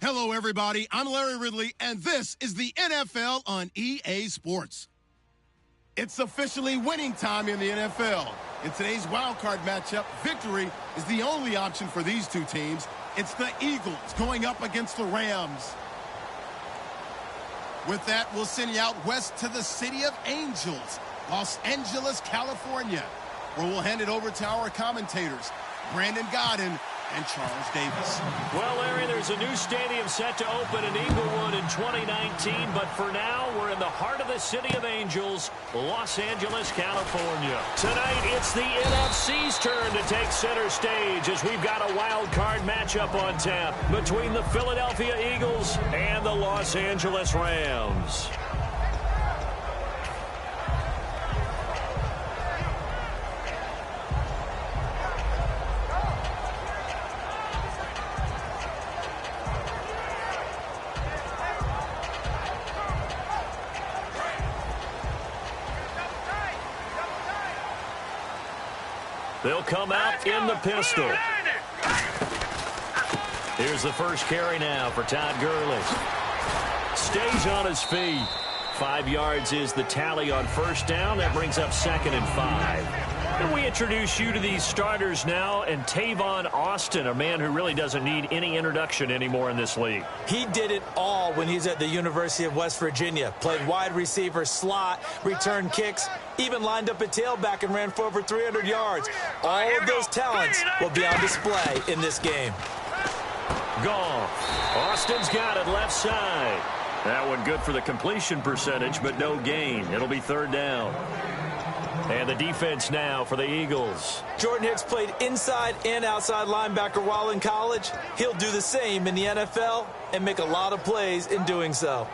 Hello, everybody. I'm Larry Ridley, and this is the NFL on EA Sports. It's officially winning time in the NFL. In today's wildcard matchup, victory is the only option for these two teams. It's the Eagles going up against the Rams. With that, we'll send you out west to the city of Angels, Los Angeles, California, where we'll hand it over to our commentators, Brandon Godden and Charles Davis. Well, Larry, there's a new stadium set to open in Inglewood in 2019, but for now, we're in the heart of the city of Angels, Los Angeles, California. Tonight, it's the NFC's turn to take center stage as we've got a wild card matchup on tap between the Philadelphia Eagles and the Los Angeles Rams. They'll come out in the pistol. Here's the first carry now for Todd Gurley. Stays on his feet. 5 yards is the tally on first down. That brings up 2nd and 5. And we introduce you to these starters now, and Tavon Austin, a man who really doesn't need any introduction anymore in this league. He did it all when he's at the University of West Virginia. Played wide receiver, slot, returned kicks, even lined up at tailback and ran for over 300 yards. All of those talents will be on display in this game. Goff. Austin's got it left side. That one good for the completion percentage, but no gain. It'll be 3rd down. And the defense now for the Eagles. Jordan Hicks played inside and outside linebacker while in college. He'll do the same in the NFL and make a lot of plays in doing so.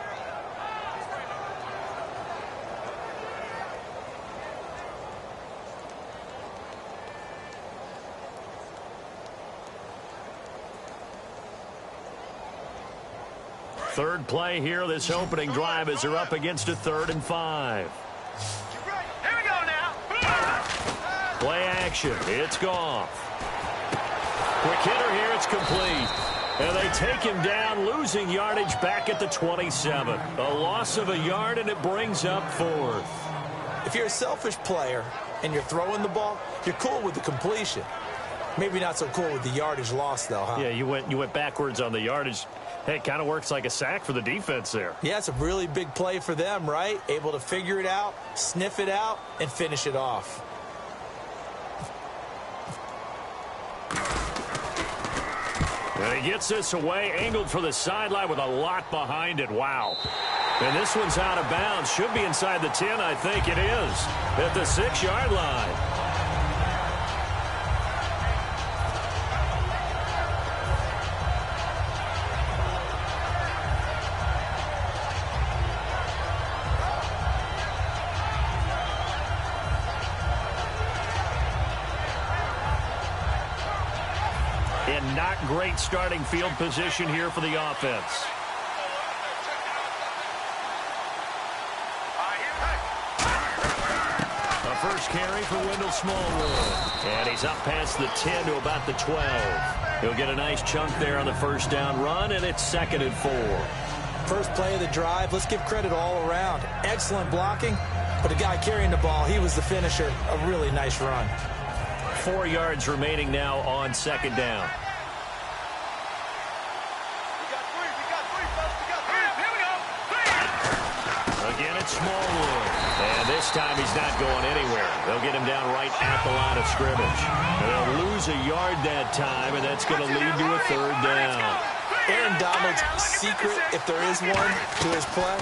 Third play here, this opening drive as they're up against a 3rd and 5. Play action. It's Goff. Quick hitter here. It's complete. And they take him down, losing yardage back at the 27. A loss of a yard, and it brings up 4th. If you're a selfish player and you're throwing the ball, you're cool with the completion. Maybe not so cool with the yardage loss, though, huh? Yeah, you went backwards on the yardage. Hey, it kind of works like a sack for the defense there. Yeah, it's a really big play for them, right? Able to figure it out, sniff it out, and finish it off. And he gets this away, angled for the sideline with a lot behind it. Wow. And this one's out of bounds. Should be inside the 10, I think it is. At the 6-yard line. And not great starting field position here for the offense. A first carry for Wendell Smallwood. And he's up past the 10 to about the 12. He'll get a nice chunk there on the first down run, and it's 2nd and 4. First play of the drive, let's give credit all around. Excellent blocking, but the guy carrying the ball, he was the finisher. A really nice run. 4 yards remaining now on 2nd down. Again, it's Smallwood. And this time he's not going anywhere. They'll get him down right at the line of scrimmage. They'll lose a yard that time, and that's going to lead to a 3rd down. Aaron Donald's secret, if there is one, to his play,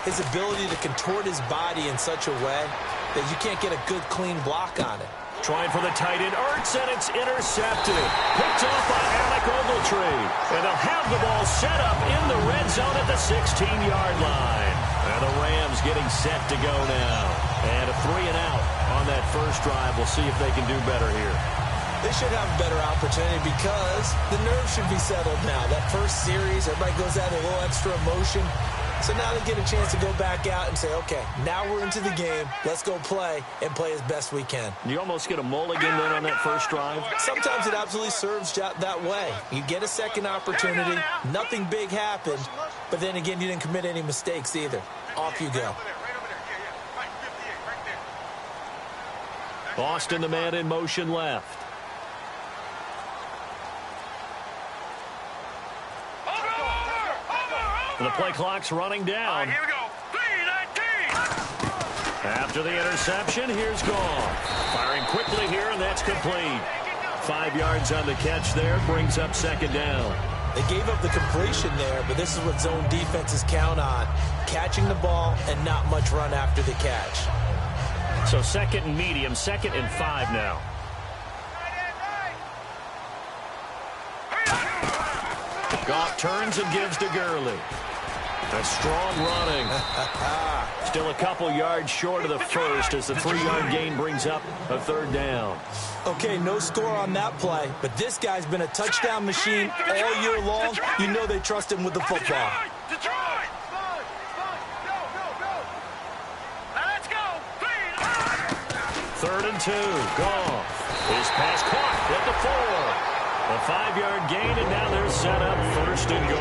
his ability to contort his body in such a way that you can't get a good, clean block on it. Trying for the tight end, Ertz, and it's intercepted. Picked off by Alec Ogletree. And they'll have the ball set up in the red zone at the 16-yard line. And the Rams getting set to go now. And a 3 and out on that first drive. We'll see if they can do better here. They should have a better opportunity because the nerves should be settled now. That first series, everybody goes out a little extra emotion. So now they get a chance to go back out and say, okay, now we're into the game. Let's go play and play as best we can. You almost get a mulligan then on that first drive? Sometimes it absolutely serves that way. You get a second opportunity. Nothing big happened. But then again, you didn't commit any mistakes either. Off you go. Boston, the man in motion left. The play clock's running down. Here we go. 3-19. After the interception, here's Goff. Firing quickly here, and that's complete. 5 yards on the catch there, brings up second down. They gave up the completion there, but this is what zone defenses count on. Catching the ball and not much run after the catch. So second and medium, 2nd and 5 now. Goff turns and gives to Gurley. That's strong running. Still a couple yards short of the first as the 3-yard gain brings up a third down. Okay, no score on that play, but this guy's been a touchdown machine all year long. You know they trust him with the football. Detroit! Now let's go! 3rd and 2. Goff. His pass caught at the 4. A 5-yard gain, and now they're set up 1st and goal.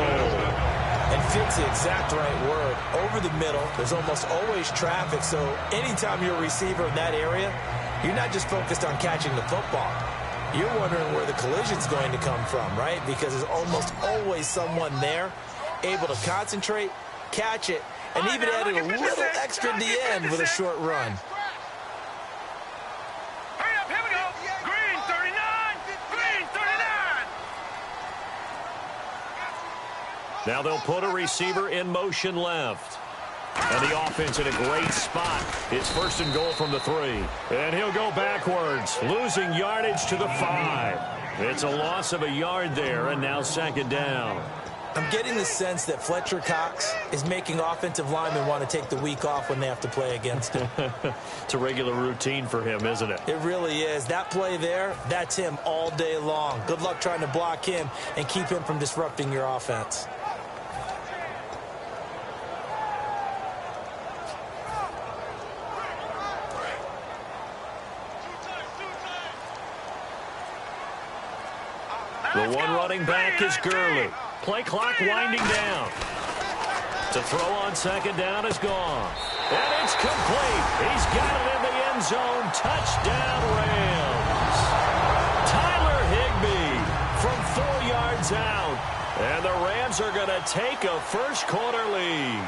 And fits the exact right word. Over the middle, there's almost always traffic, so anytime you're a receiver in that area, you're not just focused on catching the football. You're wondering where the collision's going to come from, right? Because there's almost always someone there able to concentrate, catch it, and even added a little extra at the end with a short run. Hurry up, here we go! Green 39! Green 39! Now they'll put a receiver in motion left. And the offense in a great spot. It's 1st and goal from the 3. And he'll go backwards, losing yardage to the 5. It's a loss of a yard there, and now 2nd down. I'm getting the sense that Fletcher Cox is making offensive linemen want to take the week off when they have to play against him. It's a regular routine for him, isn't it? It really is. That play there, that's him all day long. Good luck trying to block him and keep him from disrupting your offense. The one running back is Gurley. Play clock winding down. To throw on 2nd down is Goff. And it's complete. He's got it in the end zone. Touchdown, Rams. Tyler Higbee from 4 yards out. And the Rams are going to take a first-quarter lead.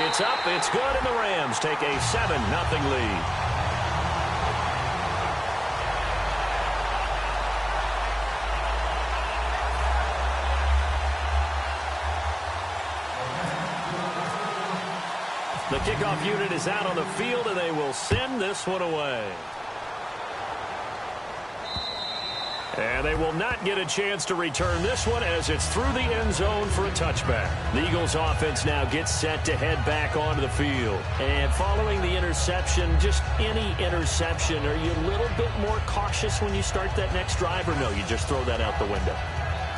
It's up, it's good, and the Rams take a 7-0 lead. The kickoff unit is out on the field, and they will send this one away. And they will not get a chance to return this one as it's through the end zone for a touchback. The Eagles offense now gets set to head back onto the field. And following the interception, just any interception, are you a little bit more cautious when you start that next drive, or no, you just throw that out the window?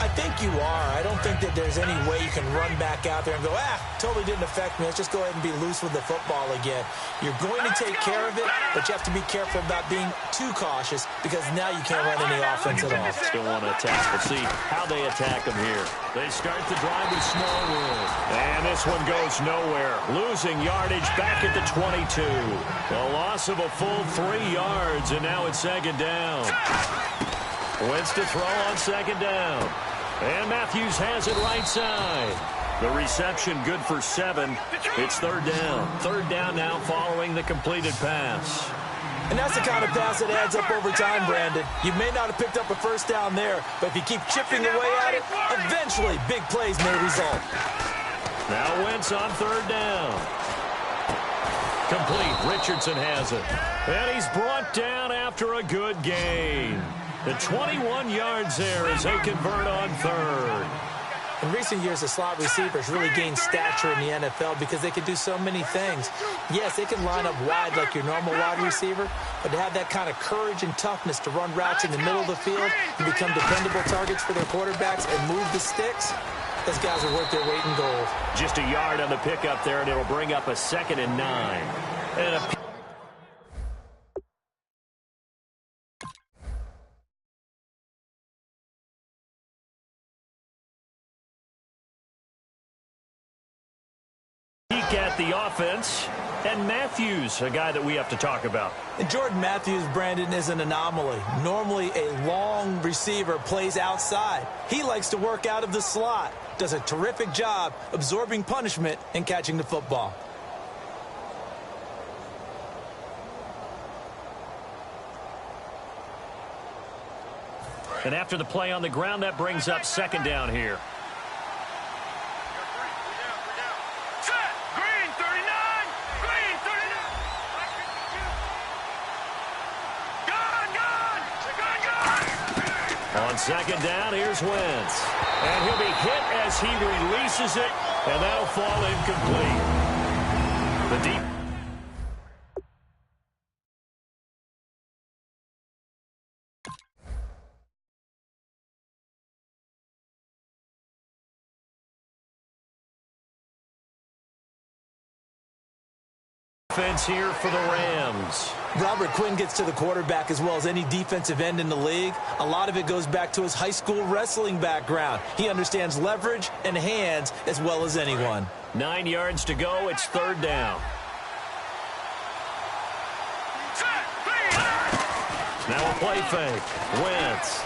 I think you are. I don't think that there's any way you can run back out there and go, totally didn't affect me. Let's just go ahead and be loose with the football again. You're going to take care of it, but you have to be careful about being too cautious because now you can't run any offense at all. Still want to attack. We'll see how they attack them here. They start the drive with Smallwood. And this one goes nowhere. Losing yardage back at the 22. A loss of a full 3 yards, and now it's 2nd down. Wentz to throw on 2nd down. And Matthews has it right side. The reception good for 7. It's 3rd down. 3rd down now following the completed pass. And that's the kind of pass that adds up over time, Brandon. You may not have picked up a first down there, but if you keep chipping away at it, eventually big plays may result. Now Wentz on 3rd down. Complete. Richardson has it. And he's brought down after a good gain. The 21 yards there as they convert on 3rd. In recent years, the slot receivers really gained stature in the NFL because they can do so many things. Yes, they can line up wide like your normal wide receiver, but to have that kind of courage and toughness to run routes in the middle of the field and become dependable targets for their quarterbacks and move the sticks, those guys are worth their weight in gold. Just a yard on the pickup there, and it'll bring up a 2nd and 9. And a peek at the offense, and Matthews, a guy that we have to talk about. And Jordan Matthews, Brandon, is an anomaly. Normally, a long receiver plays outside. He likes to work out of the slot. Does a terrific job absorbing punishment and catching the football. And after the play on the ground, that brings up 2nd down here. Set. Green 39. Green 39. Gone. On 2nd down, here's Wentz. And he'll be hit as he releases it, and that'll fall incomplete. The deep defense here for the Rams. Robert Quinn gets to the quarterback as well as any defensive end in the league. A lot of it goes back to his high school wrestling background. He understands leverage and hands as well as anyone. 9 yards to go. It's 3rd down. Now a play fake. Wentz.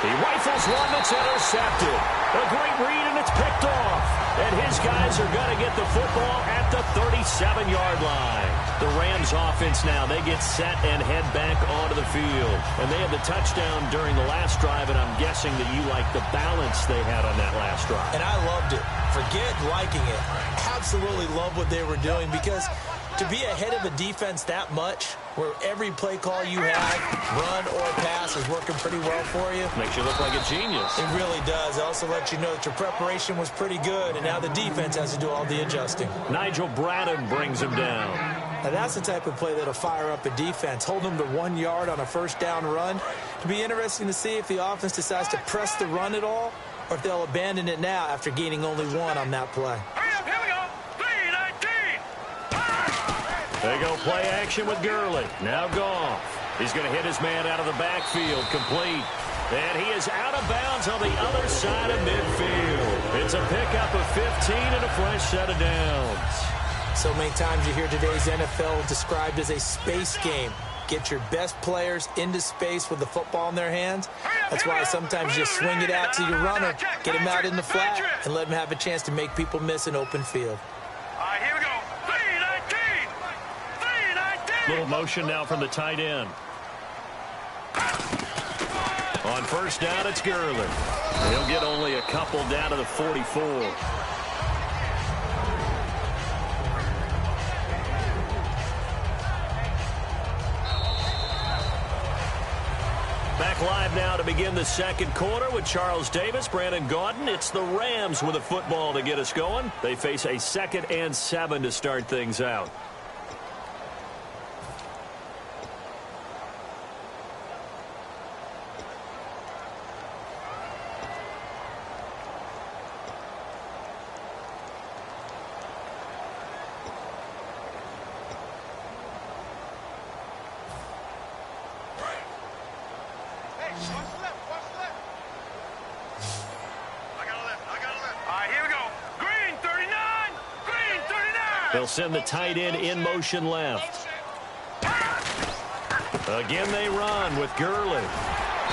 He rifles one that's intercepted. A great read, and it's picked off. And his guys are going to get the football at the 37-yard line. The Rams offense now, they get set and head back onto the field. And they had the touchdown during the last drive, and I'm guessing that you like the balance they had on that last drive. And I loved it. Forget liking it. Absolutely love what they were doing, because to be ahead of a defense that much, where every play call you have, run or pass, is working pretty well for you. Makes you look like a genius. It really does. It also lets you know that your preparation was pretty good, and now the defense has to do all the adjusting. Nigel Bradden brings him down. Now that's the type of play that'll fire up a defense. Hold them to 1 yard on a 1st down run. It'll be interesting to see if the offense decides to press the run at all, or if they'll abandon it now after gaining only 1 on that play. Here we go. 3-19. They go play action with Gurley. Now Goff. He's going to hit his man out of the backfield. Complete. And he is out of bounds on the other side of midfield. It's a pickup of 15 and a fresh set of downs. So many times you hear today's NFL described as a space game. Get your best players into space with the football in their hands. That's why sometimes you swing it out to your runner, get him out in the flat, and let him have a chance to make people miss an open field. All right, here we go. 3-19. 3-19. Little motion now from the tight end. On 1st down, it's Gurley. He'll get only a couple down to the 44. Back live now to begin the 2nd quarter with Charles Davis, Brandon Gaudin. It's the Rams with a football to get us going. They face a 2nd and 7 to start things out. They'll send the tight end in motion left. Again they run with Gurley.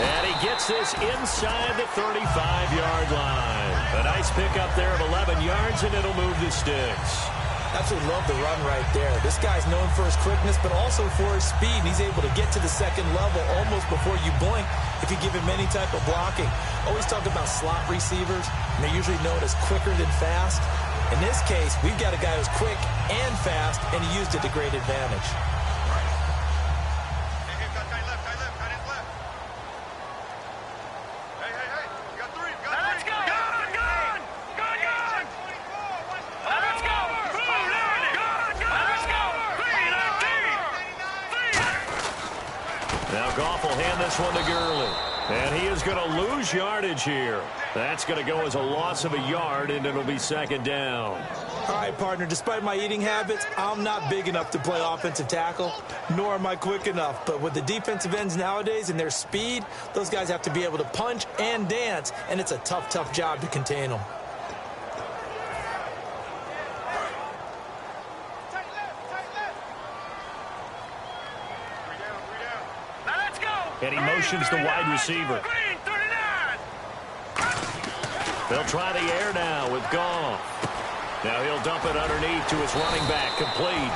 And he gets this inside the 35-yard line. A nice pickup there of 11 yards, and it'll move the sticks. Absolutely love the run right there. This guy's known for his quickness, but also for his speed. He's able to get to the 2nd level almost before you blink if you give him any type of blocking. Always talk about slot receivers, and they're usually known as quicker than fast. In this case, we've got a guy who's quick and fast, and he used it to great advantage. Let's go. Gone. this one to Gurley. And he is going to lose yardage here. That's going to go as a loss of a yard, and it'll be second down. All right, partner, despite my eating habits, I'm not big enough to play offensive tackle, nor am I quick enough. But with the defensive ends nowadays and their speed, those guys have to be able to punch and dance, and it's a tough, tough job to contain them. And he motions the wide receiver. They'll try the air now with Goff. Now he'll dump it underneath to his running back, complete.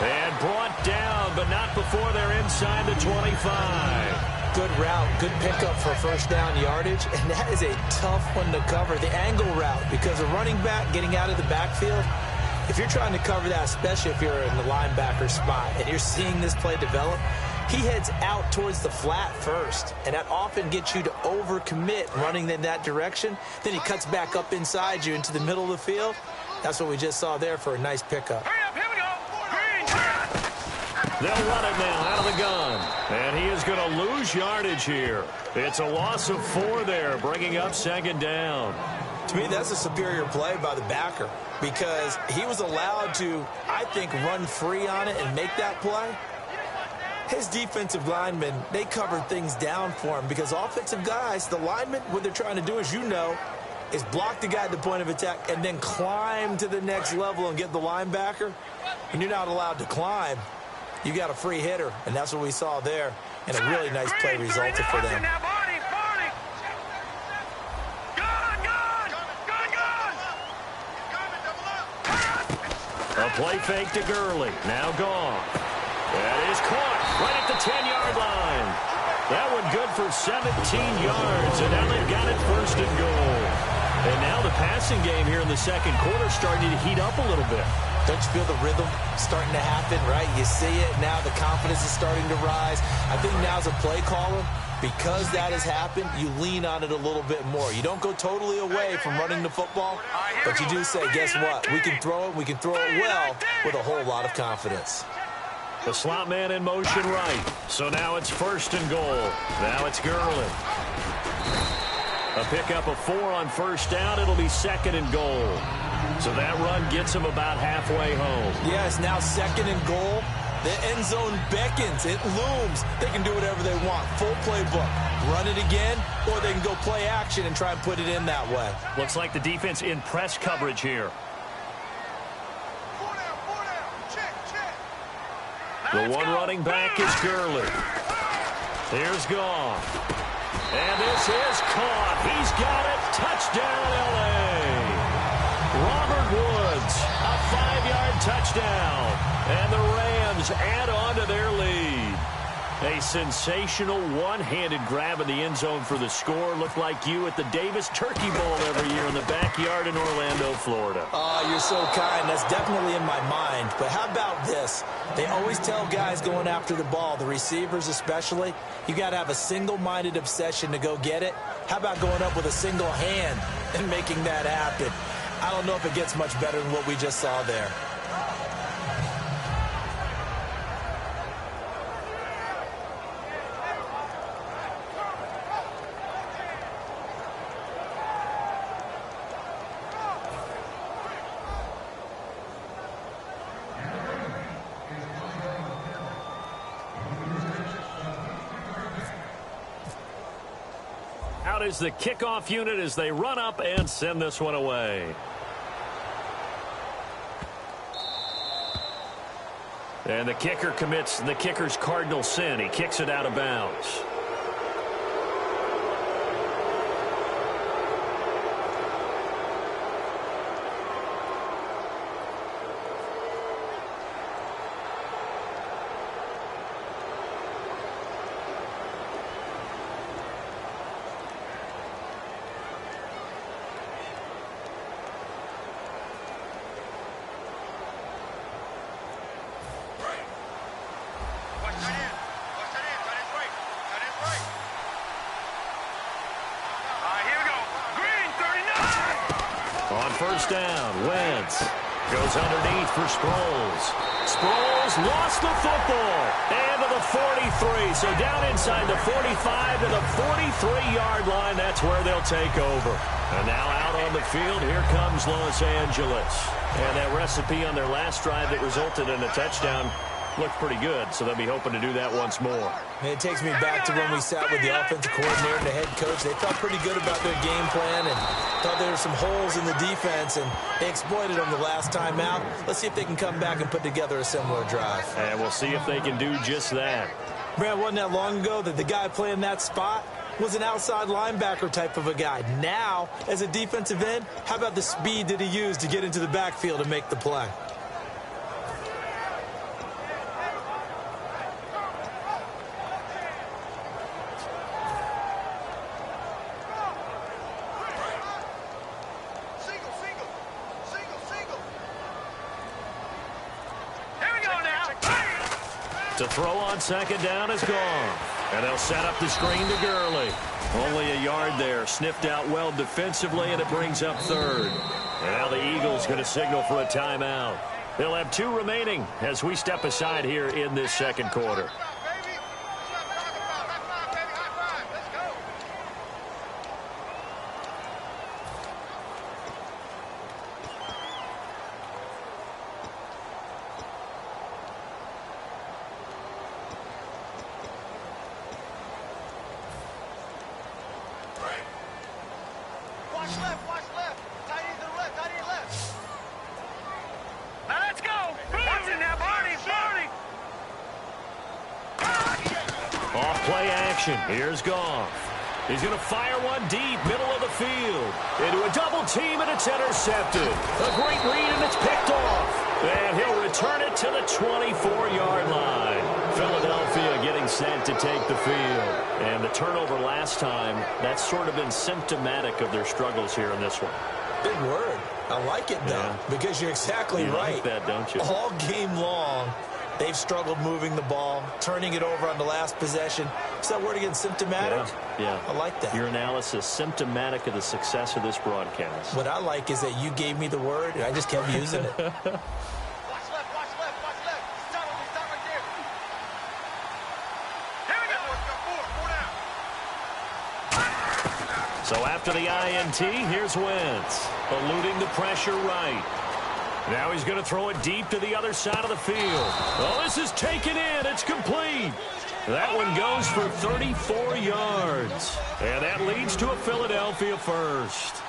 And brought down, but not before they're inside the 25. Good route, good pickup for first down yardage, and that is a tough one to cover, the angle route, because a running back getting out of the backfield, if you're trying to cover that, especially if you're in the linebacker spot, and you're seeing this play develop, he heads out towards the flat first, and that often gets you to overcommit running in that direction. Then he cuts back up inside you into the middle of the field. That's what we just saw there for a nice pickup. Hurry up, here we go. Green. They'll run it now out of the gun. And he is going to lose yardage here. It's a loss of 4 there, bringing up second down. To me, that's a superior play by the backer because he was allowed to, I think, run free on it and make that play. His defensive linemen, they covered things down for him because offensive guys, the linemen, what they're trying to do, as you know, is block the guy at the point of attack and then climb to the next level and get the linebacker. When you're not allowed to climb, you got a free hitter, and that's what we saw there. And a really nice play resulted for them. A play fake to Gurley. Now gone. That is caught right at the 10-yard line. That one good for 17 yards, and now they've got it first and goal. And now the passing game here in the second quarter starting to heat up a little bit. Don't you feel the rhythm starting to happen, right? You see it now. The confidence is starting to rise. I think now as a play caller, because that has happened, you lean on it a little bit more. You don't go totally away from running the football, but you do say, guess what? We can throw it. We can throw it well with a whole lot of confidence. The slot man in motion right. So now it's first and goal. Now it's Gurley. A pickup of 4 on first down. It'll be second and goal. So that run gets him about halfway home. Yes, now second and goal. The end zone beckons. It looms. They can do whatever they want. Full playbook. Run it again, or they can go play action and try and put it in that way. Looks like the defense in press coverage here. The one running back is Gurley. Here's Goff. And this is caught. He's got it. Touchdown, L.A. Robert Woods, a 5-yard touchdown. And the Rams add on to their lead. A sensational one-handed grab in the end zone for the score. Looked like you at the Davis Turkey Bowl every year in the backyard in Orlando, Florida. Oh, you're so kind. That's definitely in my mind. But how about this? They always tell guys going after the ball, the receivers especially, you got to have a single-minded obsession to go get it. How about going up with a single hand and making that happen? I don't know if it gets much better than what we just saw there. Out is the kickoff unit as they run up and send this one away. And the kicker commits the kicker's cardinal sin. He kicks it out of bounds. First down, Wentz goes underneath for Sproles. Sproles lost the football. And to the 43. So down inside the 45 to the 43-yard line. That's where they'll take over. And now out on the field, here comes Los Angeles. And that recipe on their last drive that resulted in a touchdown looked pretty good, so they'll be hoping to do that once more. And it takes me back to when we sat with the offensive coordinator and the head coach. They felt pretty good about their game plan and thought there were some holes in the defense, and they exploited them the last time out. Let's see if they can come back and put together a similar drive. And we'll see if they can do just that. Brad, wasn't that long ago that the guy playing that spot was an outside linebacker type of a guy. Now, as a defensive end, how about the speed that he used to get into the backfield and make the play? To throw on second down is gone. And they'll set up the screen to Gurley. Only a yard there. Sniffed out well defensively, and it brings up third. And now the Eagles going to signal for a timeout. They'll have 2 remaining as we step aside here in this second quarter. Here's Goff. He's going to fire one deep, middle of the field. Into a double team, and it's intercepted. A great read, and it's picked off. And he'll return it to the 24-yard line. Philadelphia getting set to take the field. And the turnover last time, that's sort of been symptomatic of their struggles here in this one. Big word. I like it, though, because you're exactly right. You like that, don't you? All game long, they've struggled moving the ball, turning it over on the last possession. Is that word again, symptomatic? Yeah. I like that. Your analysis, symptomatic of the success of this broadcast. What I like is that you gave me the word, and I just kept using it. Watch left, watch left, watch left. Stop right there. Here we go. 4 down. So after the INT, here's Wentz, eluding the pressure right. Now he's going to throw it deep to the other side of the field. Oh, this is taken in. It's complete. That one goes for 34 yards. And that leads to a Philadelphia first.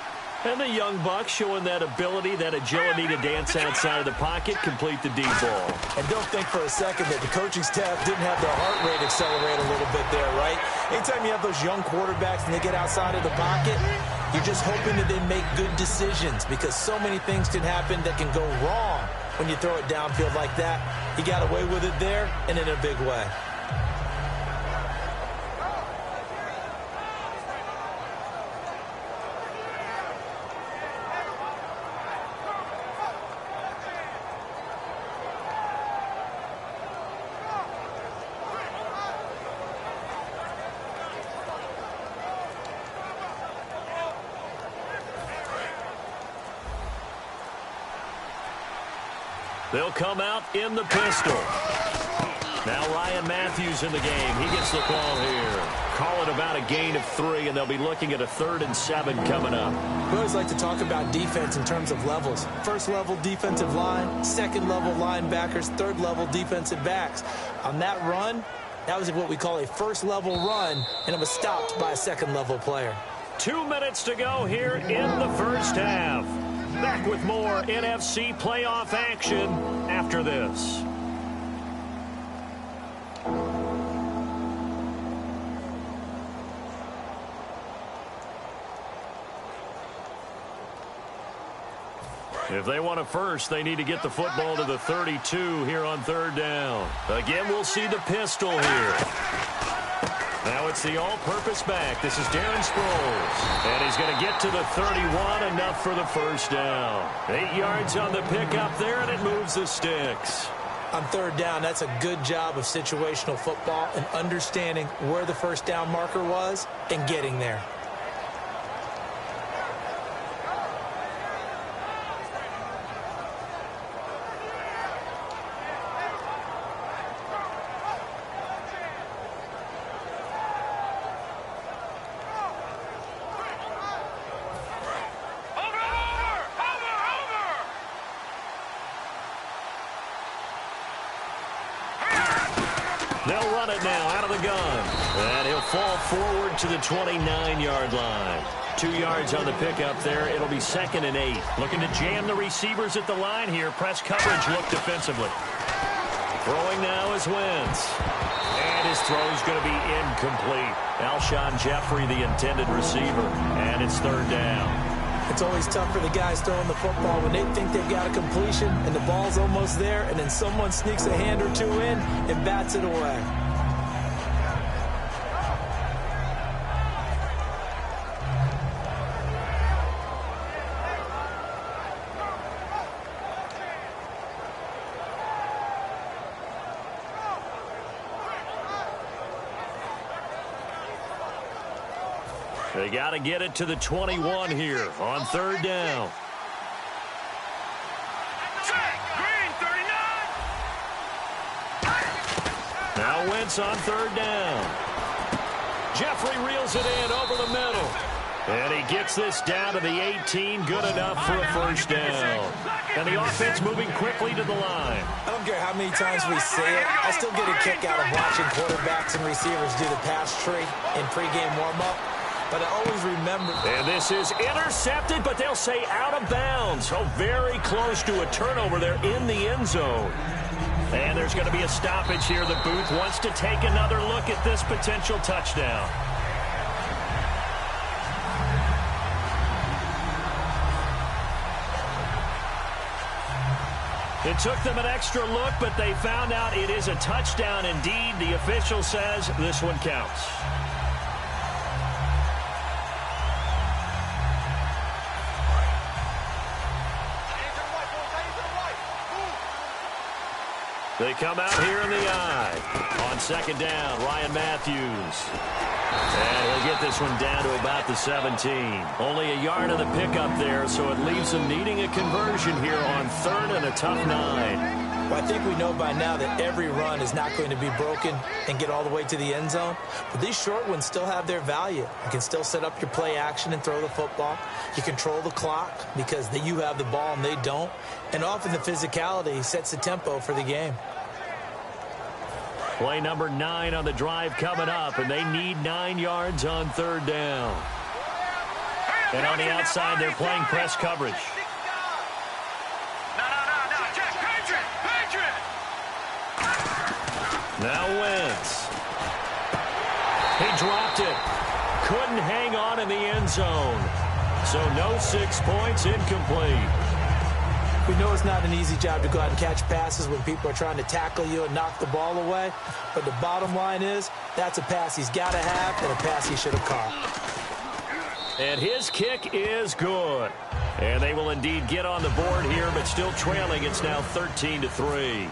And the young Bucks showing that ability, that agility to dance outside of the pocket, complete the deep ball. And don't think for a second that the coaching staff didn't have their heart rate accelerate a little bit there, right? Anytime you have those young quarterbacks and they get outside of the pocket, you're just hoping that they make good decisions because so many things can happen that can go wrong when you throw it downfield like that. He got away with it there and in a big way. They'll come out in the pistol. Now Ryan Matthews in the game. He gets the call here. Call it about a gain of 3, and they'll be looking at a 3rd and 7 coming up. We always like to talk about defense in terms of levels. First level defensive line, second level linebackers, third level defensive backs. On that run, that was what we call a first level run, and it was stopped by a second level player. 2 minutes to go here in the first half. Back with more NFC playoff action after this. If they want a first, they need to get the football to the 32 here on 3rd down. Again, we'll see the pistol here. Now it's the all-purpose back. This is Darren Sproles. And he's going to get to the 31, enough for the first down. 8 yards on the pickup there, and it moves the sticks. On 3rd down, that's a good job of situational football and understanding where the first down marker was and getting there. They'll run it now out of the gun. And he'll fall forward to the 29-yard line. 2 yards on the pickup there. It'll be 2nd and 8. Looking to jam the receivers at the line here. Press coverage look defensively. Throwing now is Wentz. And his throw's going to be incomplete. Alshon Jeffrey, the intended receiver. And it's 3rd down. It's always tough for the guys throwing the football when they think they've got a completion and the ball's almost there, and then someone sneaks a hand or two in and bats it away. They got to get it to the 21 here on 3rd down. Green, 39. Now Wentz on 3rd down. Jeffrey reels it in over the middle. And he gets this down to the 18. Good enough for a 1st down. And the offense moving quickly to the line. I don't care how many times we say it, I still get a kick out of watching quarterbacks and receivers do the pass tree in pregame warm-up. But I always remember. And this is intercepted, but they'll say out of bounds. So very close to a turnover there in the end zone. And there's going to be a stoppage here. The booth wants to take another look at this potential touchdown. It took them an extra look, but they found out it is a touchdown indeed. The official says this one counts. They come out here in the eye. On 2nd down, Ryan Matthews. And he'll get this one down to about the 17. Only a yard of the pickup there, so it leaves them needing a conversion here on 3rd and a tough 9. Well, I think we know by now that every run is not going to be broken and get all the way to the end zone. But these short ones still have their value. You can still set up your play action and throw the football. You control the clock because you have the ball and they don't. And often the physicality sets the tempo for the game. Play number 9 on the drive coming up, and they need 9 yards on 3rd down. And on the outside, they're playing press coverage. No, Jack, Patriot. Now Wentz. He dropped it. Couldn't hang on in the end zone. So no 6 points, incomplete. We know it's not an easy job to go out and catch passes when people are trying to tackle you and knock the ball away. But the bottom line is, that's a pass he's got to have and a pass he should have caught. And his kick is good. And they will indeed get on the board here, but still trailing. It's now 13-3.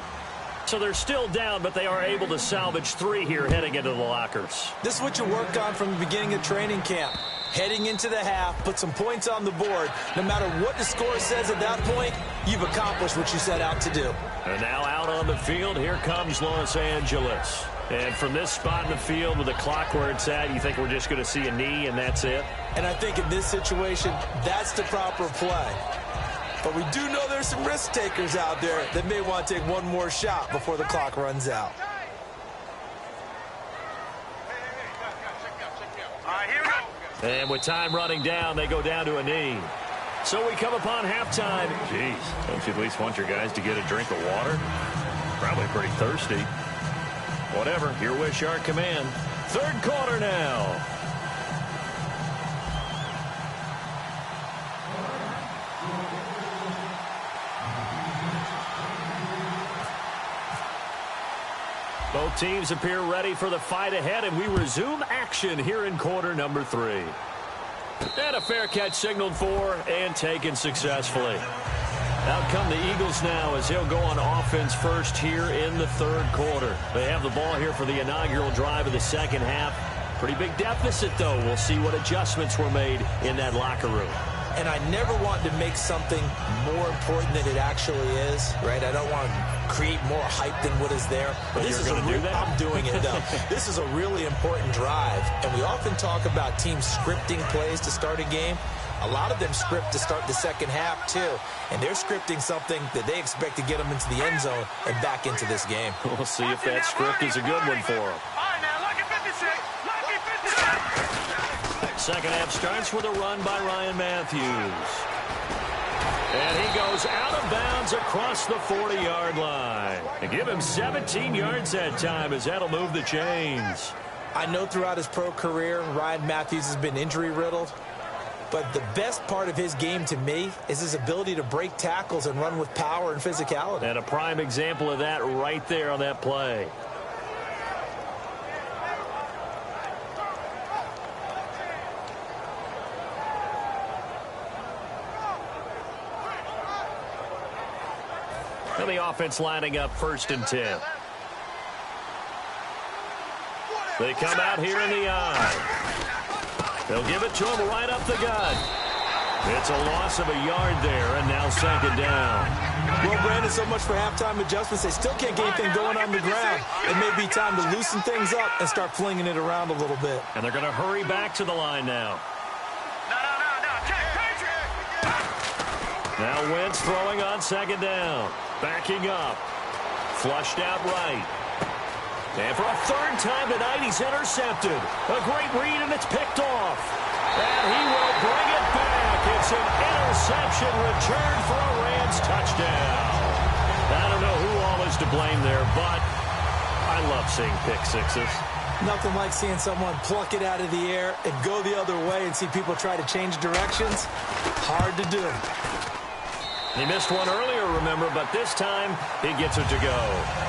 So they're still down, but they are able to salvage 3 here heading into the lockers. This is what you work on from the beginning of training camp. Heading into the half, put some points on the board. No matter what the score says at that point, you've accomplished what you set out to do. And now out on the field, here comes Los Angeles. And from this spot in the field with the clock where it's at, you think we're just going to see a knee and that's it? And I think in this situation, that's the proper play. But we do know there's some risk takers out there that may want to take one more shot before the clock runs out. Here we go. And with time running down, they go down to a knee. So we come upon halftime. Jeez, don't you at least want your guys to get a drink of water? Probably pretty thirsty. Whatever, your wish, our command. 3rd quarter now. Both teams appear ready for the fight ahead, and we resume action here in quarter number 3. And a fair catch signaled for and taken successfully. Out come the Eagles now as he'll go on offense first here in the 3rd quarter. They have the ball here for the inaugural drive of the 2nd half. Pretty big deficit, though. We'll see what adjustments were made in that locker room. And I never want to make something more important than it actually is, right? I don't want to create more hype than what is there. But this you're is going to do that? I'm doing it, though. This is a really important drive. And we often talk about teams scripting plays to start a game. A lot of them script to start the second half, too. And they're scripting something that they expect to get them into the end zone and back into this game. We'll see if that script is a good one for them. Second half starts with a run by Ryan Matthews. And he goes out of bounds across the 40-yard line. And give him 17 yards that time as that'll move the chains. I know throughout his pro career, Ryan Matthews has been injury-riddled. But the best part of his game to me is his ability to break tackles and run with power and physicality. And a prime example of that right there on that play. And the offense lining up 1st and 10. They come out here in the eye. They'll give it to him right up the gut. It's a loss of a yard there, and now 2nd down. Well, Brandon, so much for halftime adjustments. They still can't get anything going on the ground. It may be time to loosen things up and start flinging it around a little bit. And they're going to hurry back to the line now. Now Wentz throwing on 2nd down. Backing up. Flushed out right. And for a 3rd time tonight, he's intercepted. A great read, and it's picked off. And he will bring it back. It's an interception return for a Rams touchdown. I don't know who all is to blame there, but I love seeing pick sixes. Nothing like seeing someone pluck it out of the air and go the other way and see people try to change directions. Hard to do. He missed one earlier, remember, but this time he gets it to go.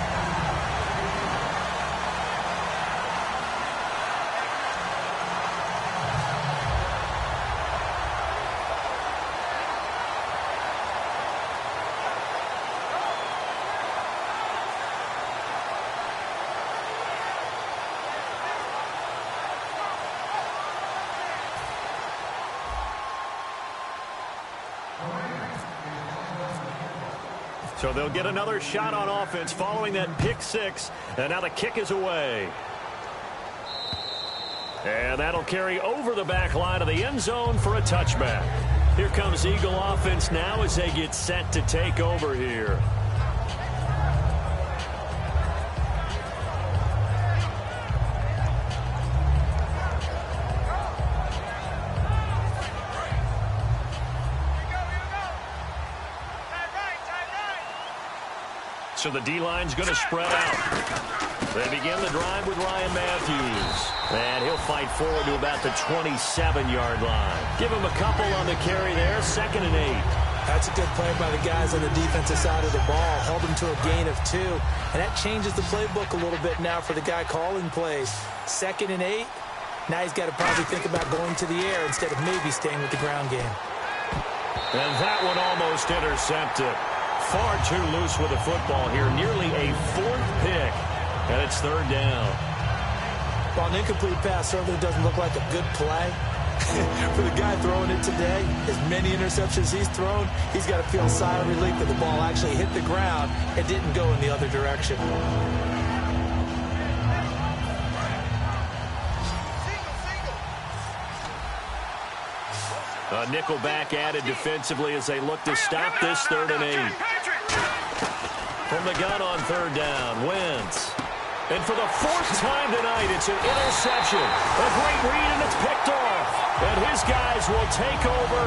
So they'll get another shot on offense following that pick six. And now the kick is away. And that'll carry over the back line of the end zone for a touchback. Here comes Eagle offense now as they get set to take over here. So the D-line's going to spread out. They begin the drive with Ryan Matthews. And he'll fight forward to about the 27-yard line. Give him a couple on the carry there. 2nd and 8. That's a good play by the guys on the defensive side of the ball. Held him to a gain of 2. And that changes the playbook a little bit now for the guy calling plays. 2nd and 8. Now he's got to probably think about going to the air instead of maybe staying with the ground game. And that one almost intercepted. Far too loose with the football here. Nearly a 4th pick. And it's 3rd down. While an incomplete pass certainly doesn't look like a good play, for the guy throwing it today, as many interceptions he's thrown, he's got to feel a sigh of relief that the ball actually hit the ground and didn't go in the other direction. A nickelback added defensively as they look to stop this 3rd and 8. From the gun on 3rd down, Wentz. And for the 4th time tonight, it's an interception. A great read, and it's picked off. And his guys will take over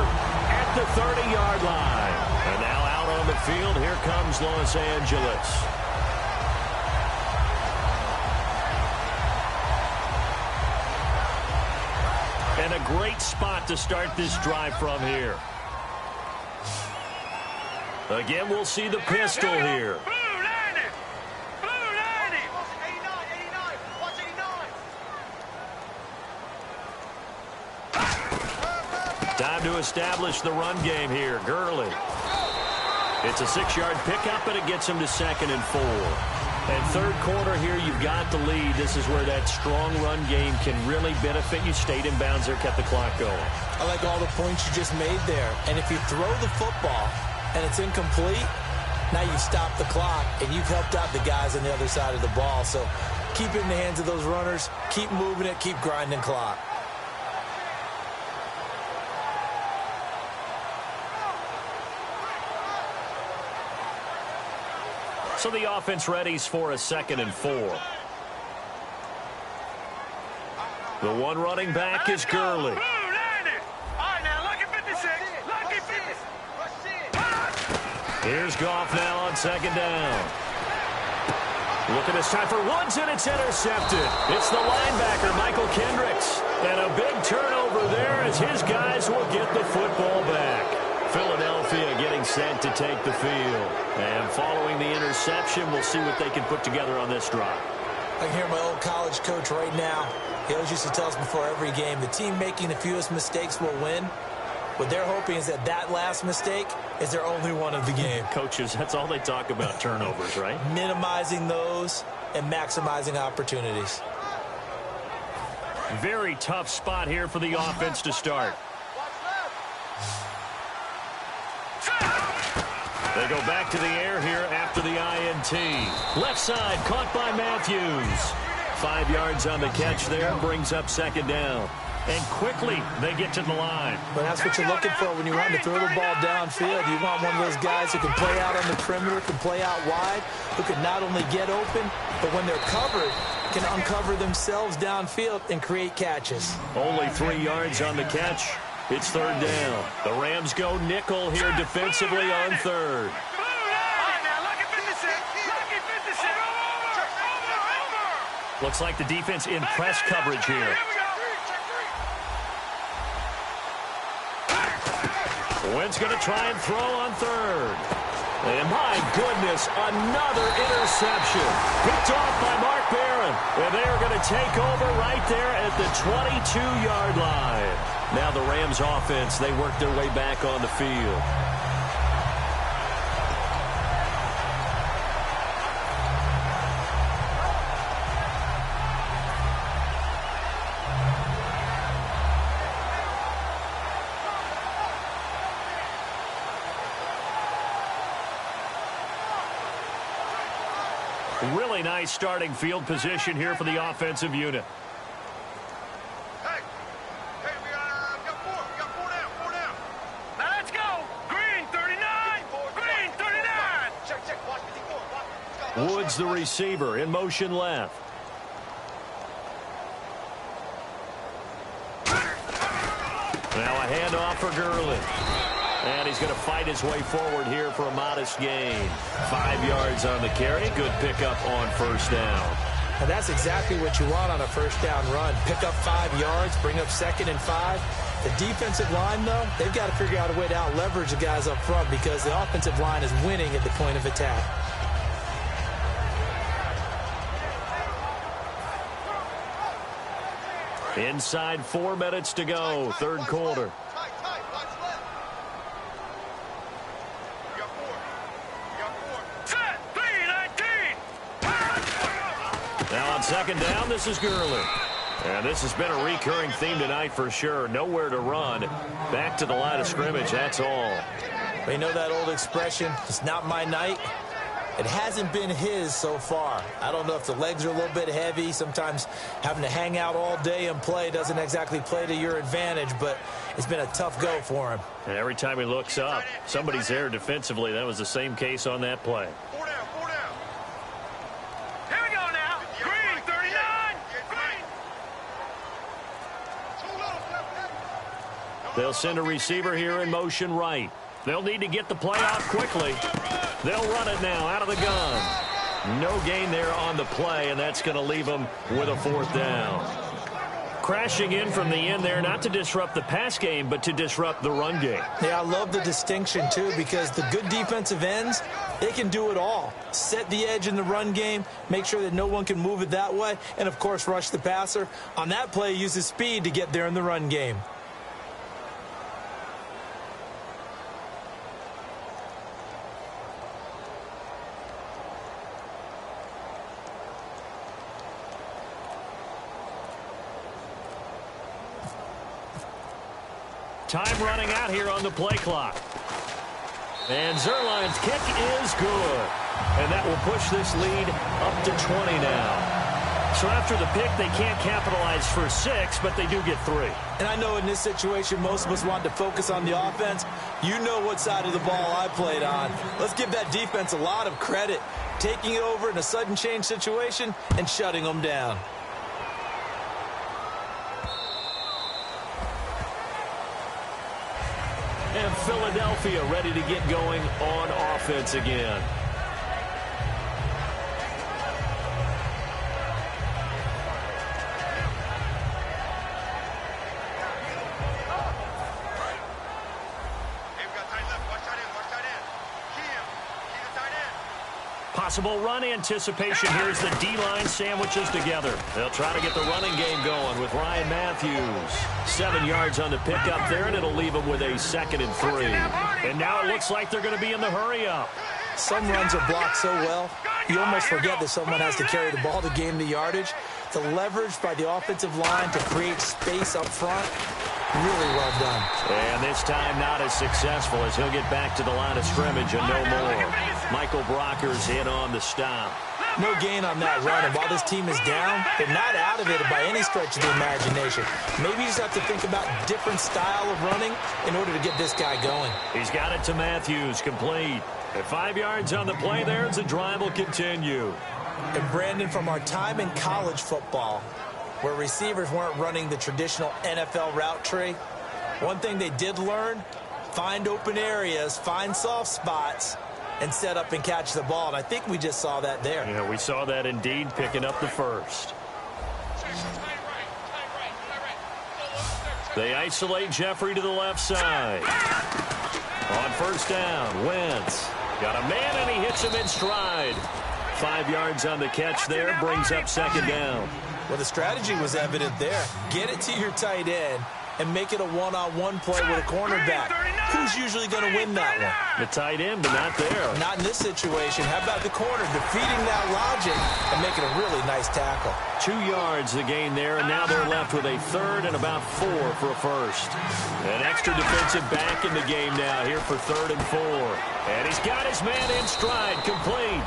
at the 30-yard line. And now out on the field, here comes Los Angeles. And a great spot to start this drive from here. Again, we'll see the pistol here. Time to establish the run game here. Gurley. It's a 6-yard pickup, and it gets him to 2nd and 4. And 3rd quarter here, you've got the lead. This is where that strong run game can really benefit you. Stayed in bounds there, kept the clock going. I like all the points you just made there. And if you throw the football and it's incomplete, now you've stopped the clock and you've helped out the guys on the other side of the ball. So keep it in the hands of those runners. Keep moving it. Keep grinding clock. So the offense readies for a 2nd and 4. The one running back is Gurley. Here's Goff now on 2nd down. Looking this time for Woods, and it's intercepted. It's the linebacker, Michael Kendricks. And a big turnover there as his guys will get the football back. Philadelphia getting set to take the field. And following the interception, we'll see what they can put together on this drive. I can hear my old college coach right now. He always used to tell us before every game, the team making the fewest mistakes will win. What they're hoping is that last mistake is their only one of the game. Coaches, that's all they talk about, turnovers, right? Minimizing those and maximizing opportunities. Very tough spot here for the offense to start. They go back to the air here after the INT. Left side, caught by Matthews. 5 yards on the catch there, brings up 2nd down. And quickly, they get to the line. But that's what you're looking for when you want to throw the ball downfield. You want one of those guys who can play out on the perimeter, can play out wide, who can not only get open, but when they're covered, can uncover themselves downfield and create catches. Only 3 yards on the catch. It's 3rd down. The Rams go nickel here defensively on 3rd. Looks like the defense in press coverage here. Wynn's going to try and throw on 3rd. And my goodness, another interception. Picked off by Mark Barron. And they are going to take over right there at the 22-yard line. Now the Rams offense, they work their way back on the field. Really nice starting field position here for the offensive unit. Hey, we got 4. We got 4 down. Now let's go. Green 39. Green 39. Check. Watch 54. Woods, the receiver, in motion left. Now a handoff for Gurley. And he's going to fight his way forward here for a modest gain. 5 yards on the carry. Good pickup on 1st down. And that's exactly what you want on a 1st down run. Pick up 5 yards, bring up 2nd and 5. The defensive line, though, they've got to figure out a way to out-leverage the guys up front because the offensive line is winning at the point of attack. Inside 4 minutes to go, 3rd quarter. Now on 2nd down, this is Gurley. And this has been a recurring theme tonight for sure. Nowhere to run. Back to the line of scrimmage, that's all. You know that old expression, it's not my night? It hasn't been his so far. I don't know if the legs are a little bit heavy. Sometimes having to hang out all day and play doesn't exactly play to your advantage, but it's been a tough go for him. And every time he looks up, somebody's there defensively. That was the same case on that play. 4 down. Here we go now. Green 39. They'll send a receiver here in motion right. They'll need to get the play out quickly. They'll run it now out of the gun. No gain there on the play, and that's going to leave them with a 4th down. Crashing in from the end there, not to disrupt the pass game, but to disrupt the run game. Yeah, I love the distinction, too, because the good defensive ends, they can do it all. Set the edge in the run game, make sure that no one can move it that way, and, of course, rush the passer. On that play, use his speed to get there in the run game. Time running out here on the play clock. And Zerline's kick is good. And that will push this lead up to 20 now. So after the pick, they can't capitalize for 6, but they do get 3. And I know in this situation, most of us want to focus on the offense. You know what side of the ball I played on. Let's give that defense a lot of credit. taking it over in a sudden change situation and shutting them down. And Philadelphia ready to get going on offense again. Possible run anticipation. Here's the D-line sandwiches together. They'll try to get the running game going with Ryan Matthews. 7 yards on the pickup there, and it'll leave them with a 2nd and 3. And now it looks like they're going to be in the hurry-up. Some runs are blocked so well, you almost forget that someone has to carry the ball to gain the yardage. The leverage by the offensive line to create space up front, really well done. And this time not as successful as he'll get back to the line of scrimmage and no more. Michael Brocker's in on the stop. No gain on that run, and while this team is down, they're not out of it by any stretch of the imagination. Maybe you just have to think about different style of running in order to get this guy going. He's got it to Matthews, complete. At 5 yards on the play there, as the drive will continue. And Brandon, from our time in college football, where receivers weren't running the traditional NFL route tree, one thing they did learn, find open areas, find soft spots, and set up and catch the ball. And I think we just saw that there. Yeah, we saw that indeed, picking up the first. They isolate Jeffrey to the left side. On first down, Wentz got a man, and he hits him in stride. 5 yards on the catch there, brings up 2nd down. Well, the strategy was evident there. Get it to your tight end and make it a one-on-one play with a cornerback. Who's usually going to win that one? The tight end, but not there. Not in this situation. How about the corner defeating that logic and making a really nice tackle? 2 yards the gain there, and now they're left with a 3rd and about 4 for a first. An extra defensive back in the game now here for 3rd and 4. And he's got his man in stride, complete.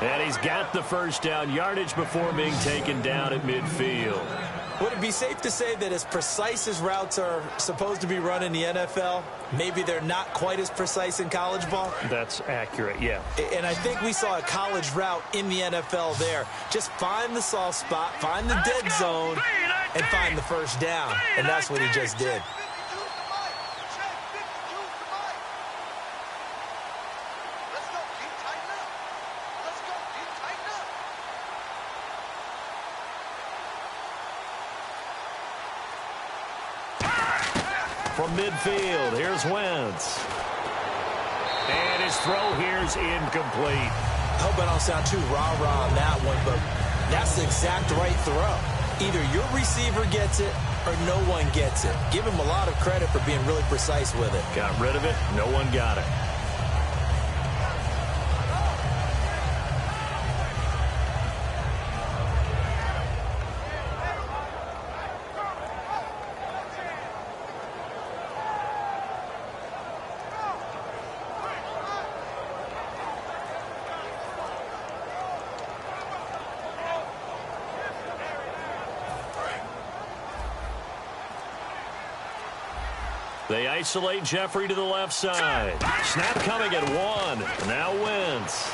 And he's got the first down, yardage before being taken down at midfield. Would it be safe to say that as precise as routes are supposed to be run in the NFL, maybe they're not quite as precise in college ball? That's accurate, yeah. And I think we saw a college route in the NFL there. Just find the soft spot, find the dead zone, and find the first down. And that's what he just did. From midfield, here's Wentz. And his throw here's incomplete. I hope I don't sound too rah-rah on that one, but that's the exact right throw. Either your receiver gets it or no one gets it. Give him a lot of credit for being really precise with it. Got rid of it. No one got it. They isolate Jeffrey to the left side. Snap coming at 1. Now Wentz.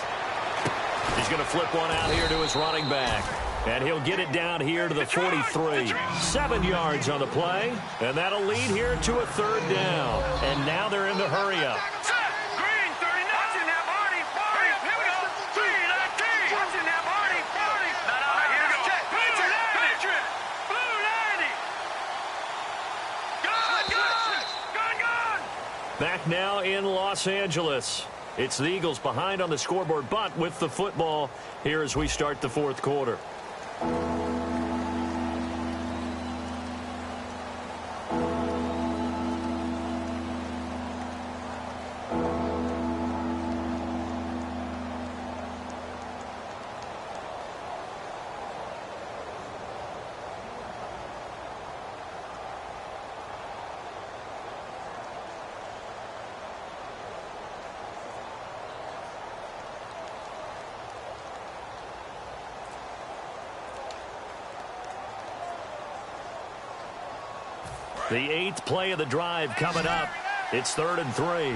He's going to flip one out here to his running back. And he'll get it down here to the 43. 7 yards on the play. And that'll lead here to a 3rd down. And now they're in the hurry-up. Back now in Los Angeles. It's the Eagles behind on the scoreboard, but with the football here as we start the 4th quarter. The 8th play of the drive coming up. It's 3rd and 3.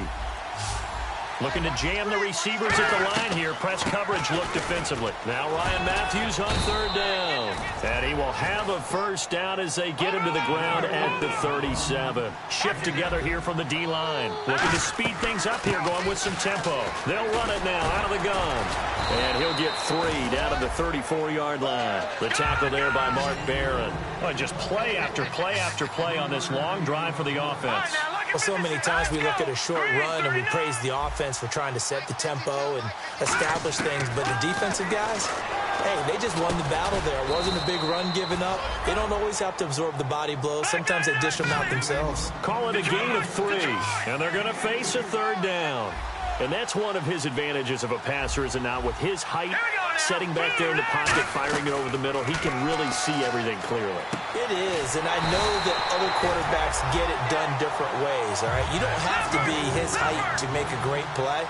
Looking to jam the receivers at the line here. Press coverage look defensively. Now Ryan Matthews on third down. And he will have a first down as they get him to the ground at the 37. Shift together here from the D-line. Looking to speed things up here, going with some tempo. They'll run it now out of the gun. And he'll get 3 down at the 34-yard line. The tackle there by Mark Barron. Well, just play after play after play on this long drive for the offense. Well, so many times we look at a short run and we praise the offense for trying to set the tempo and establish things. But the defensive guys, hey, they just won the battle there. It wasn't a big run given up. They don't always have to absorb the body blows. Sometimes they dish them out themselves. Call it a gain of 3. And they're going to face a third down. And that's one of his advantages of a passer, is it not? With his height, setting back there in the pocket, firing it over the middle, he can really see everything clearly. It is, and I know that other quarterbacks get it done different ways, all right? You don't have to be his height to make a great play.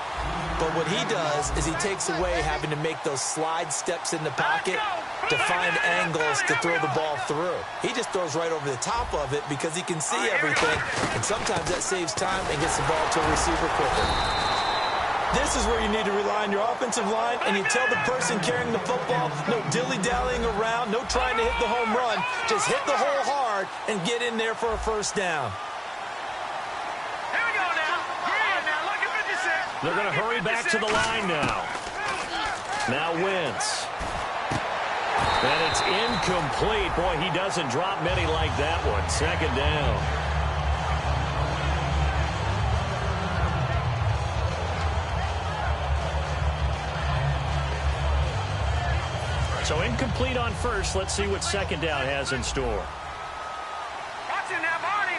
But what he does is he takes away having to make those slide steps in the pocket to find angles to throw the ball through. He just throws right over the top of it because he can see everything, and sometimes that saves time and gets the ball to a receiver quicker. This is where you need to rely on your offensive line, and you tell the person carrying the football, no dilly-dallying around, no trying to hit the home run. Just hit the hole hard and get in there for a first down. Here we go now. Green now. Look at 56. They're going to hurry back to the line now. Now Wentz. And it's incomplete. Boy, he doesn't drop many like that one. Second down. So incomplete on first. Let's see what second down has in store. Watch it now, Marty.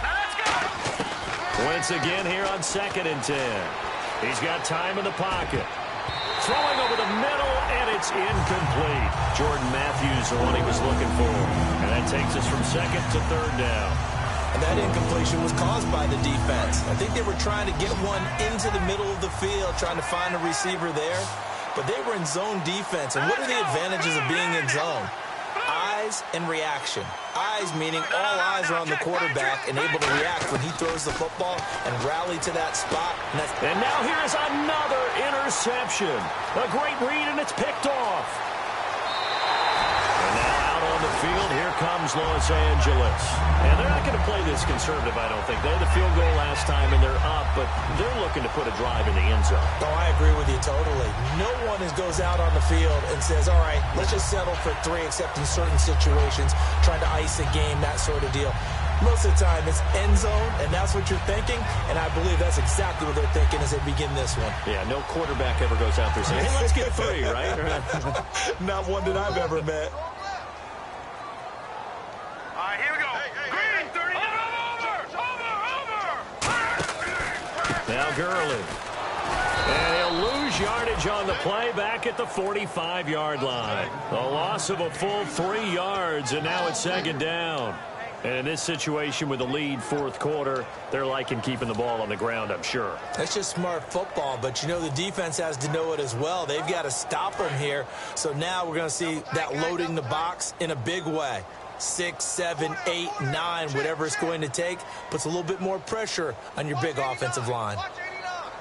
Now let's go. Wentz again here on 2nd and 10. He's got time in the pocket. Throwing over the middle, and it's incomplete. Jordan Matthews, the one he was looking for. And that takes us from 2nd to 3rd down. And that incompletion was caused by the defense. I think they were trying to get one into the middle of the field, trying to find a receiver there. But they were in zone defense, and what are the advantages of being in zone? Eyes and reaction. Eyes meaning all eyes are on the quarterback and able to react when he throws the football and rally to that spot. And now here's another interception. A great read, and it's picked off. And now out on the field, here comes Los Angeles. And they're not going to play this conservative, I don't think. They had the field goal last time, and they're up, but they're looking to put a drive in the end zone. Oh, I agree with you totally. No one goes out on the field and says, all right, let's just settle for 3, except in certain situations, trying to ice a game, that sort of deal. Most of the time, it's end zone, and that's what you're thinking, and I believe that's exactly what they're thinking as they begin this one. Yeah, no quarterback ever goes out there saying, hey, let's get 3, right? Not one that I've ever met. All right, here we go. Green, 30. Over. Now Gurley. And he'll lose yardage on the play back at the 45-yard line. A loss of a full 3 yards, and now it's 2nd down. And in this situation with the lead 4th quarter, they're liking keeping the ball on the ground, I'm sure. That's just smart football, but you know the defense has to know it as well. They've got to stop them here. So now we're going to see that loading the box in a big way. 6, 7, 8, 9, whatever it's going to take, puts a little bit more pressure on your big offensive line.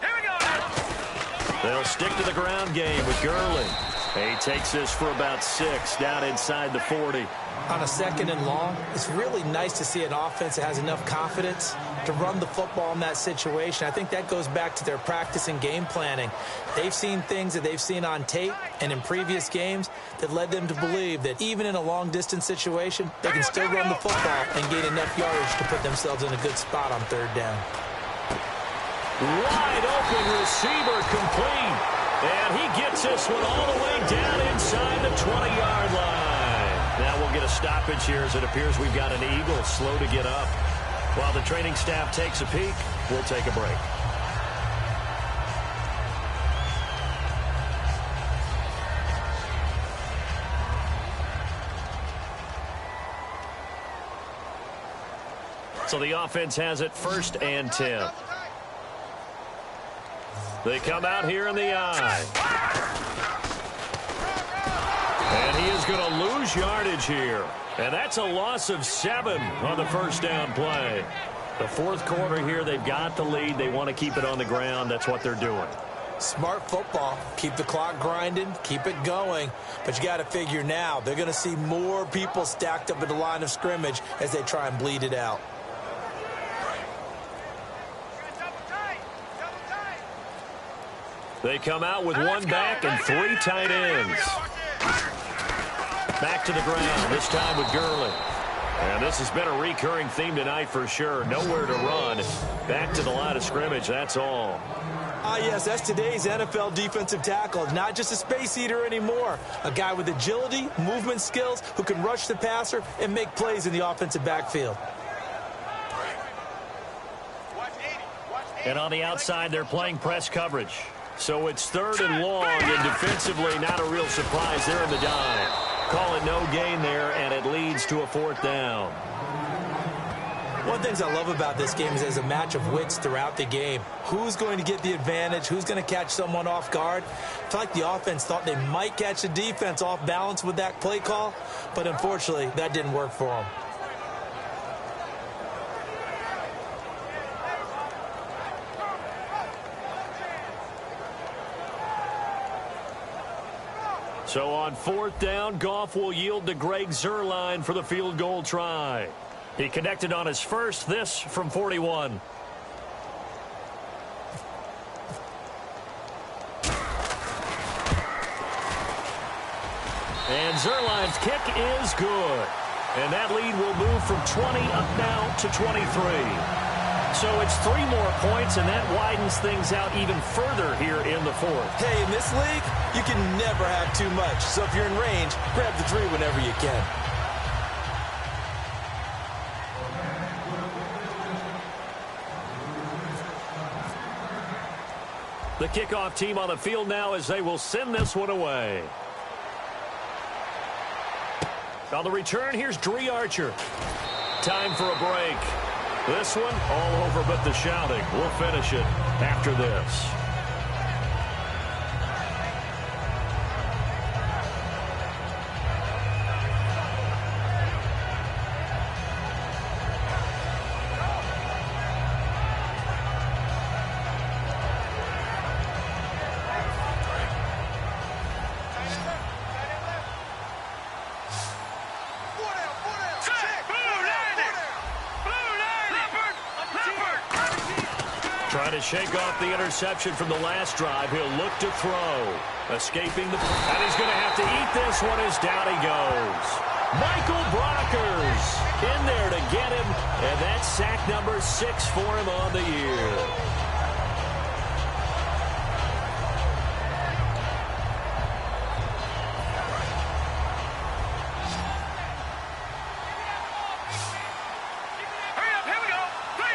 Here we go now. They'll stick to the ground game with Gurley. He takes this for about 6 down inside the 40. On a 2nd and long, it's really nice to see an offense that has enough confidence to run the football in that situation. I think that goes back to their practice and game planning. They've seen things that they've seen on tape and in previous games that led them to believe that even in a long-distance situation, they can still run the football and gain enough yardage to put themselves in a good spot on 3rd down. Wide open receiver complete. And he gets this one all the way down inside the 20-yard line. Now we'll get a stoppage here as it appears we've got an Eagle slow to get up. While the training staff takes a peek, we'll take a break. So the offense has it 1st and 10. They come out here in the eye. And he is going to lose yardage here. And that's a loss of 7 on the 1st down play. The fourth quarter here, they've got the lead. They want to keep it on the ground. That's what they're doing. Smart football. Keep the clock grinding, keep it going. But you got to figure now, they're going to see more people stacked up at the line of scrimmage as they try and bleed it out. They come out with one back and three tight ends. Back to the ground, this time with Gurley. And this has been a recurring theme tonight for sure. Nowhere to run. Back to the line of scrimmage, that's all. Yes, that's today's NFL defensive tackle. Not just a space eater anymore. A guy with agility, movement skills, who can rush the passer and make plays in the offensive backfield. And on the outside, they're playing press coverage. So it's third and long, and defensively, not a real surprise. They're in the dive. Call it no gain there, and it leads to a fourth down. One of the things I love about this game is there's a match of wits throughout the game. Who's going to get the advantage? Who's going to catch someone off guard? I feel like the offense thought they might catch the defense off balance with that play call, but unfortunately, that didn't work for them. So on fourth down, Goff will yield to Greg Zuerlein for the field goal try. He connected on his first, this from 41. And Zuerlein's kick is good. And that lead will move from 20 up now to 23. So it's 3 more points, and that widens things out even further here in the fourth. Hey, in this league, you can never have too much. So if you're in range, grab the 3 whenever you can. The kickoff team on the field now as they will send this one away. On the return, here's Dree Archer. Time for a break. This one all over but the shouting. We'll finish it after this. Trying to shake off the interception from the last drive. He'll look to throw. Escaping the... And he's going to have to eat this one as down he goes. Michael Brockers in there to get him. And that's sack number 6 for him on the year.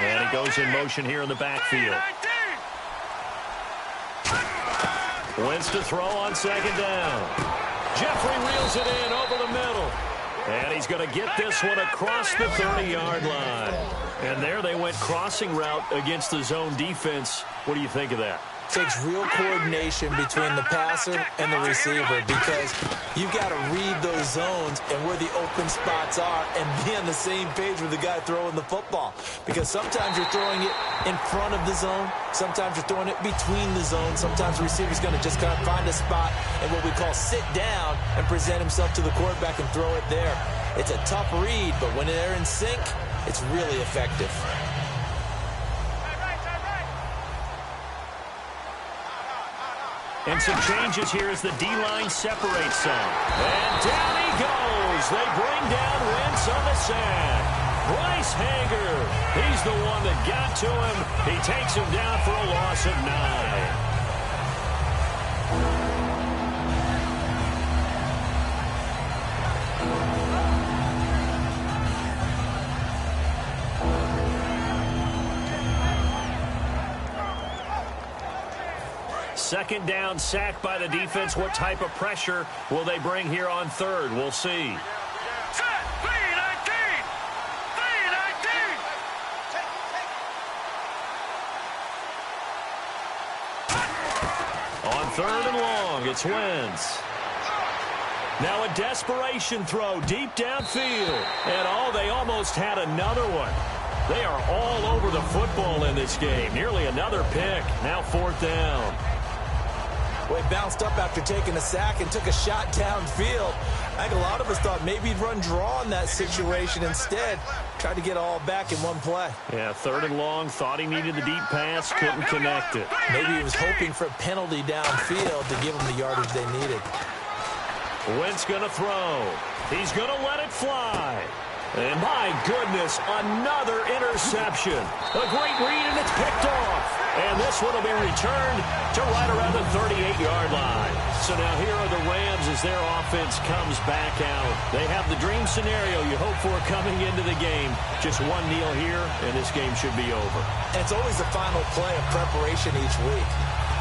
And he goes in motion here in the backfield. Wentz to throw on second down. Jeffrey reels it in over the middle. And he's going to get this one across the 30-yard line. And there they went crossing route against the zone defense. What do you think of that? Takes real coordination between the passer and the receiver, because you've got to read those zones and where the open spots are and be on the same page with the guy throwing the football. Because sometimes you're throwing it in front of the zone. Sometimes you're throwing it between the zones. Sometimes the receiver's going to just kind of find a spot and what we call sit down and present himself to the quarterback and throw it there. It's a tough read, but when they're in sync, it's really effective. And some changes here as the D-line separates some. And down he goes. They bring down Wentz on the sack. Bryce Hager, he's the one that got to him. He takes him down for a loss of 9. Second down, sack by the defense. What type of pressure will they bring here on third? We'll see. On third and long, it's Wentz. Now a desperation throw deep downfield. And they almost had another one. They are all over the football in this game. Nearly another pick. Now 4th down. Well, he bounced up after taking a sack and took a shot downfield. I think a lot of us thought maybe he'd run draw in that situation. Instead, tried to get it all back in one play. Yeah, 3rd and long. Thought he needed the deep pass. Couldn't connect it. Maybe he was hoping for a penalty downfield to give him the yardage they needed. Wentz going to throw. He's going to let it fly. And my goodness, another interception. A great read, and it's picked off. And this one will be returned to right around the 38-yard line. So now here are the Rams as their offense comes back out. They have the dream scenario you hope for coming into the game. Just one kneel here, and this game should be over. And it's always the final play of preparation each week.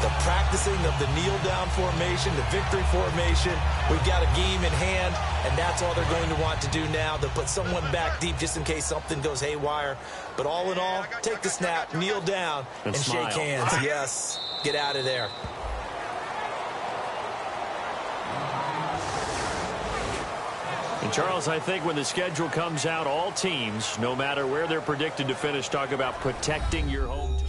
The practicing of the kneel-down formation, the victory formation. We've got a game in hand, and that's all they're going to want to do now. They'll put someone back deep just in case something goes haywire. But all in all, take the snap, kneel down, and shake hands. Yes, get out of there. And Charles, I think when the schedule comes out, all teams, no matter where they're predicted to finish, talk about protecting your home team.